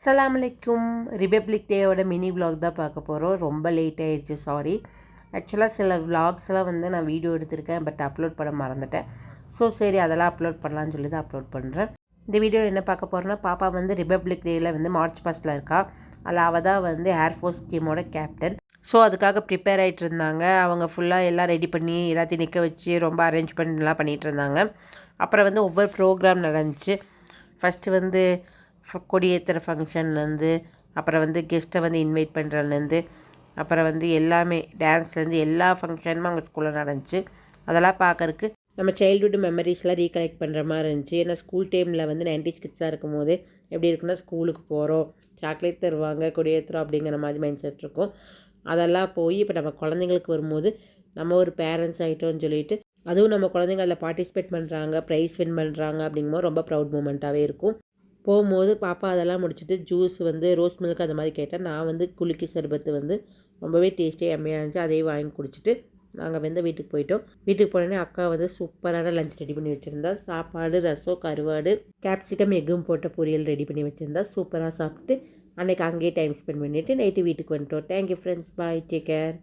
அஸ்ஸலாமு அலைக்கும். Republic டேயோட mini vlog தான் பார்க்க போகிறோம். ரொம்ப லேட் ஆகிடுச்சு, சாரி. ஆக்சுவலாக சில vlogsலாம் வந்து நான் வீடியோ எடுத்திருக்கேன், பட் அப்லோட் பண்ண மறந்துட்டேன். சரி அதெல்லாம் அப்லோட் பண்ணலான்னு சொல்லி தான் அப்லோட் பண்ணுறேன். இந்த வீடியோவில் என்ன பார்க்க போகிறோன்னா, பாப்பா வந்து ரிபப்ளிக் டேயில் வந்து மார்ச் பாஸ்டில் இருக்கா. அதில் அவள் தான் வந்து ஏர்ஃபோர்ஸ் டீமோட கேப்டன். அதுக்காக ப்ரிப்பேர் ஆகிட்டு இருந்தாங்க. அவங்க ஃபுல்லாக எல்லாம் ரெடி பண்ணி எல்லாத்தையும் நிற்க வச்சு ரொம்ப அரேஞ்ச்மெண்ட்லாம் பண்ணிகிட்டு இருந்தாங்க. அப்புறம் வந்து ஒவ்வொரு ப்ரோக்ராம் நடந்துச்சு. ஃபஸ்ட்டு வந்து கொடியேற்றுற ஃபங்க்ஷன்லேருந்து, அப்புறம் வந்து கெஸ்ட்டை வந்து இன்வைட் பண்ணுறதுலேருந்து, அப்புறம் வந்து எல்லாமே டான்ஸ்லேருந்து எல்லா ஃபங்க்ஷனுமே அவங்க ஸ்கூலில் நடந்துச்சு. அதெல்லாம் பார்க்கறக்கு நம்ம சைல்டுஹுட் மெமரிஸ்லாம் ரீகலெக்ட் பண்ணுற மாதிரி இருந்துச்சு. ஏன்னா ஸ்கூல் டைமில் வந்து 90s கிட்ஸாக இருக்கும் போது எப்படி இருக்குன்னா, ஸ்கூலுக்கு போகிறோம், சாக்லேட் தருவாங்க, கொடியேற்றுறோம் அப்படிங்கிற மாதிரி மைண்ட் செட் இருக்கும். அதெல்லாம் போய் இப்போ நம்ம குழந்தைங்களுக்கு வரும்போது நம்ம ஒரு பேரண்ட்ஸ் ஆகிட்டோன்னு சொல்லிட்டு, அதுவும் நம்ம குழந்தைங்க அதில் பார்ட்டிசிபேட் பண்ணுறாங்க, ப்ரைஸ் வின் பண்ணுறாங்க அப்படிங்கும்போது ரொம்ப ப்ரௌட் மூமெண்ட்டாகவே இருக்கும். போகும்போது பாப்பா அதெல்லாம் முடிச்சுட்டு ஜூஸ் வந்து ரோஸ் மில்க் அந்த மாதிரி கேட்டேன். நான் வந்து குலுக்கி சர்பத்து வந்து ரொம்பவே டேஸ்டியாக எம்மையாக இருந்துச்சு. அதையும் வாங்கி குடிச்சிட்டு நாங்கள் வந்து வீட்டுக்கு போயிட்டோம். வீட்டுக்கு போனோடனே அக்கா வந்து சூப்பரான லஞ்ச் ரெடி பண்ணி வச்சுருந்தா. சாப்பாடு, ரசம், கருவாடு, கேப்சிகம், எக்கும் போட்ட பொரியல் ரெடி பண்ணி வச்சுருந்தா. சூப்பராக சாப்பிட்டு அன்றைக்கி அங்கேயே டைம் ஸ்பெண்ட் பண்ணிவிட்டு நைட்டு வீட்டுக்கு வந்துட்டோம். தேங்க்யூ ஃப்ரெண்ட்ஸ், பாய், டேக் கேர்.